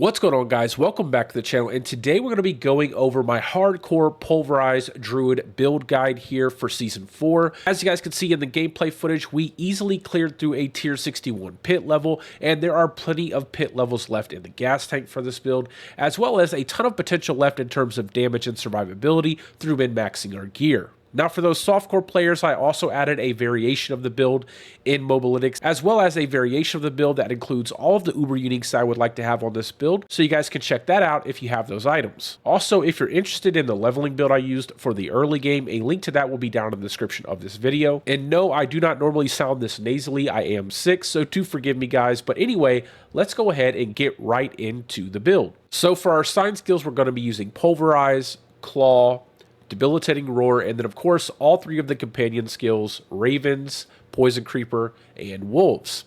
What's going on, guys? Welcome back to the channel, and today we're going to be going over my hardcore Pulverize Druid build guide here for Season 4. As you guys can see in the gameplay footage, we easily cleared through a Tier 61 pit level, and there are plenty of pit levels left in the gas tank for this build, as well as a ton of potential left in terms of damage and survivability through min-maxing our gear. Now, for those softcore players, I also added a variation of the build in Mobalytics, as well as a variation of the build that includes all of the uber uniques I would like to have on this build, so you guys can check that out if you have those items. Also, if you're interested in the leveling build I used for the early game, a link to that will be down in the description of this video. And no, I do not normally sound this nasally. I am sick, so do forgive me, guys. But anyway, let's go ahead and get right into the build. So for our sign skills, we're going to be using Pulverize, Claw, Debilitating Roar, and then of course all three of the companion skills: Ravens, Poison Creeper, and Wolves.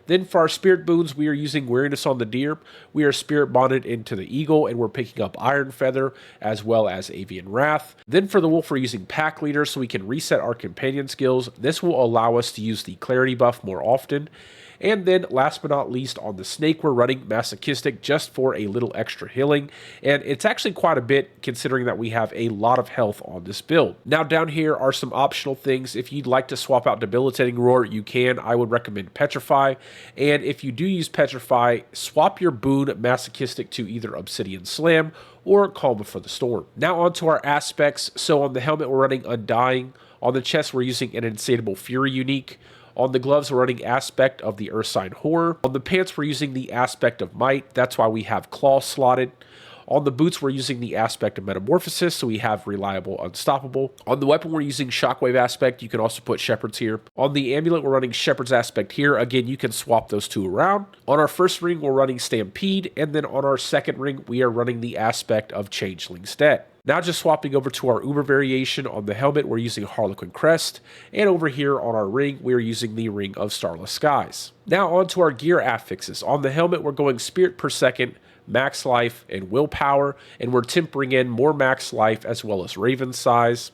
Then for our spirit boons, we are using Weariness on the Deer, we are spirit bonded into the Eagle, and we're picking up Iron Feather as well as Avian Wrath. Then for the Wolf, we're using Pack Leader so we can reset our companion skills. This will allow us to use the Clarity buff more often. And then last but not least, on the Snake, we're running Masochistic just for a little extra healing. And it's actually quite a bit considering that we have a lot of health on this build. Now down here are some optional things. If you'd like to swap out Debilitating Roar, you can. I would recommend Petrify. And if you do use Petrify, swap your boon Masochistic to either Obsidian Slam or Calm Before the Storm. Now onto our aspects. So on the helmet, we're running Undying. On the chest, we're using an Insatiable Fury unique. On the gloves, we're running Aspect of the Earth Sign Horror. On the pants, we're using the Aspect of Might. That's why we have Claw slotted. On the boots, we're using the Aspect of Metamorphosis, so we have Reliable Unstoppable. On the weapon, we're using Shockwave Aspect. You can also put Shepherd's here. On the amulet, we're running Shepherd's Aspect here. Again, you can swap those two around. On our first ring, we're running Stampede, and then on our second ring, we are running the Aspect of Changeling's Debt. Now just swapping over to our Uber variation. On the helmet, we're using Harlequin Crest, and over here on our ring, we're using the Ring of Starless Skies. Now onto our gear affixes. On the helmet, we're going Spirit per second, Max Life, and Willpower, and we're tempering in more Max Life as well as Raven Size.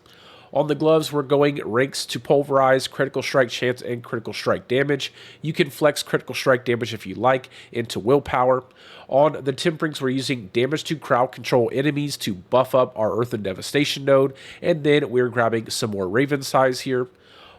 On the gloves, we're going ranks to Pulverize, Critical Strike Chance, and Critical Strike Damage. You can flex Critical Strike Damage if you like into Willpower. On the temperings, we're using Damage to Crowd Control Enemies to buff up our Earth and Devastation node, and then we're grabbing some more Raven Size here.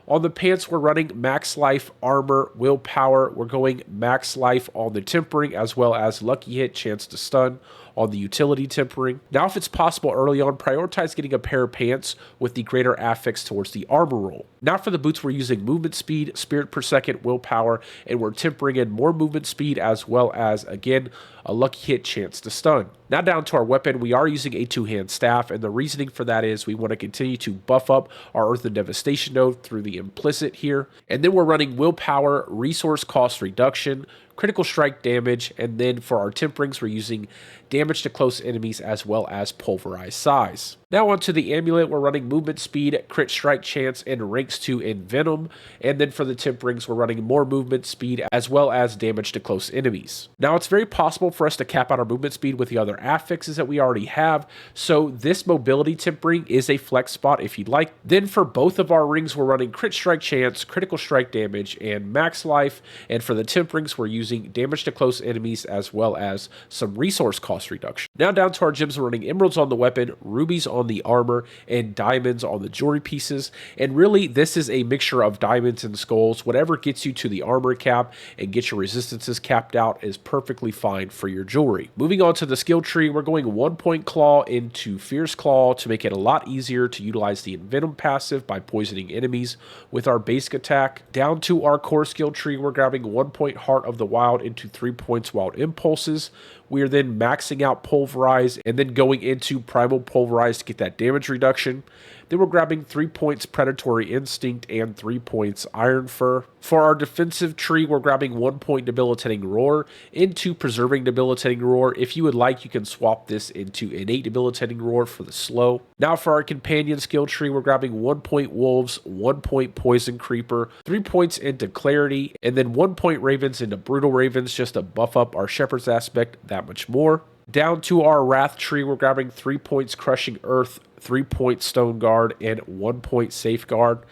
On the pants, we're running Max Life, Armor, Willpower. We're going Max Life on the tempering as well as Lucky Hit, Chance to Stun on the utility tempering. Now, if it's possible early on, prioritize getting a pair of pants with the greater affix towards the armor roll. Now for the boots, we're using movement speed, spirit per second, willpower, and we're tempering in more movement speed as well as, again, a lucky hit, chance to stun. Now down to our weapon, we are using a two-hand staff, and the reasoning for that is we want to continue to buff up our Earth and Devastation node through the implicit here. And then we're running willpower, resource cost reduction, critical strike damage, and then for our temperings, we're using damage to close enemies as well as pulverized size. Now onto the amulet, we're running movement speed, crit strike chance, and ranks 2 in venom. And then for the temperings, we're running more movement speed as well as damage to close enemies. Now it's very possible for us to cap out our movement speed with the other affixes that we already have, so this mobility tempering is a flex spot if you'd like. Then for both of our rings, we're running crit strike chance, critical strike damage, and max life. And for the temperings, we're using damage to close enemies as well as some resource cost reduction. Now down to our gems, we're running emeralds on the weapon, rubies on the armor, and diamonds on the jewelry pieces. And really, this is a mixture of diamonds and skulls. Whatever gets you to the armor cap and get your resistances capped out is perfectly fine for your jewelry. Moving on to the skill tree, we're going 1 point claw into fierce claw to make it a lot easier to utilize the envenom passive by poisoning enemies with our basic attack. Down to our core skill tree, we're grabbing 1 point heart of the wild into 3 points wild impulses. We are then maxing out Pulverize and then going into Primal Pulverize to get that damage reduction. Then we're grabbing 3 points Predatory Instinct and 3 points Iron Fur. For our defensive tree, we're grabbing 1 point Debilitating Roar into Preserving Debilitating Roar. If you would like, you can swap this into Innate Debilitating Roar for the slow. Now for our companion skill tree, we're grabbing 1 point Wolves, 1 point Poison Creeper, 3 points into Clarity, and then 1 point Ravens into Brutal Ravens just to buff up our Shepherd's aspect that much more. Down to our Wrath tree, we're grabbing 3 points Crushing Earth, 3 points Stone Guard, and 1 point Safeguard.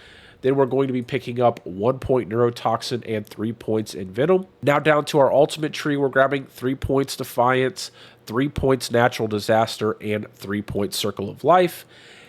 Then we're going to be picking up 1 point Neurotoxin and 3 points in Venom. Now down to our ultimate tree, we're grabbing 3 points Defiance, 3 points Natural Disaster, and 3 points Circle of Life.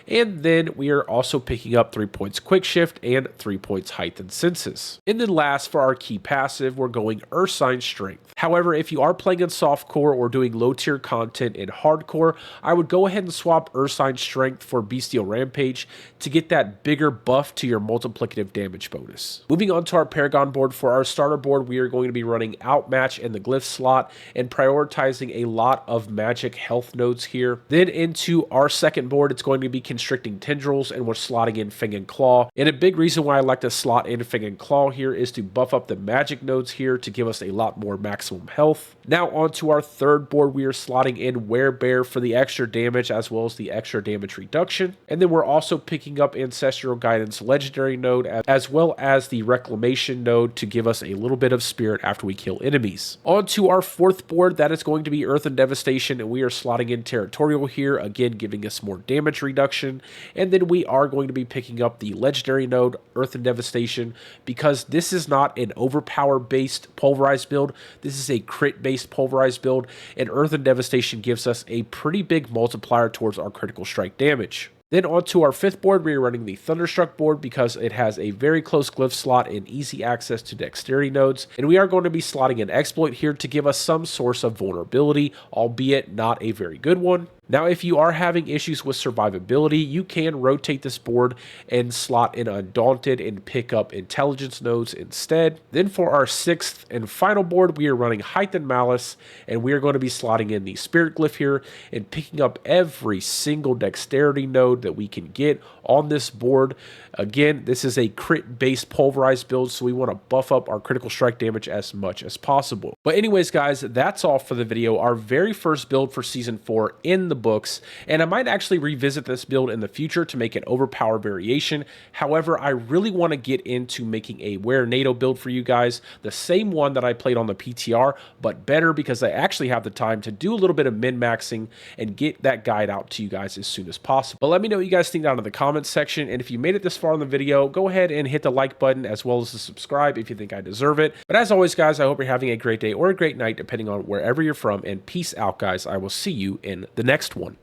And then we are also picking up 3 points Quick Shift and 3 points Heightened Senses. And then last, for our key passive, we're going Earth Sign Strength. However, if you are playing in softcore or doing low tier content in hardcore, I would go ahead and swap Earth Sign Strength for Bestial Rampage to get that bigger buff to your multiplicative damage bonus. Moving on to our Paragon board, for our starter board, we are going to be running Outmatch in the Glyph slot and prioritizing a lot of magic health nodes here. Then into our second board, it's going to be Constricting Tendrils, and we're slotting in Fang and Claw. And a big reason why I like to slot in Fang and Claw here is to buff up the magic nodes here to give us a lot more maximum health. Now onto our third board, we are slotting in Werebear for the extra damage as well as the extra damage reduction. And then we're also picking up Ancestral Guidance Legendary node as well as the Reclamation node to give us a little bit of spirit after we kill enemies. Onto our fourth board, that is going to be Earth and Devastation, and we are slotting in Territorial here, again giving us more damage reduction. And then we are going to be picking up the legendary node, Earth and Devastation, because this is not an overpower based pulverized build. This is a crit based pulverized build, and Earth and Devastation gives us a pretty big multiplier towards our critical strike damage. Then onto our fifth board, we are running the Thunderstruck board because it has a very close glyph slot and easy access to dexterity nodes. And we are going to be slotting an exploit here to give us some source of vulnerability, albeit not a very good one. Now, if you are having issues with survivability, you can rotate this board and slot in Undaunted and pick up intelligence nodes instead. Then for our sixth and final board, we are running Heightened Malice, and we are going to be slotting in the Spirit Glyph here and picking up every single dexterity node that we can get on this board. Again, this is a crit-based pulverized build, so we want to buff up our critical strike damage as much as possible. But anyways, guys, that's all for the video. Our very first build for Season 4 in the books, and I might actually revisit this build in the future to make an overpower variation. However, I really want to get into making a Were-NATO build for you guys, the same one that I played on the PTR, but better because I actually have the time to do a little bit of min-maxing and get that guide out to you guys as soon as possible. But let me know what you guys think down in the comments section, and if you made it this far in the video, go ahead and hit the like button as well as the subscribe if you think I deserve it. But as always, guys, I hope you're having a great day or a great night depending on wherever you're from, and peace out, guys. I will see you in the next one.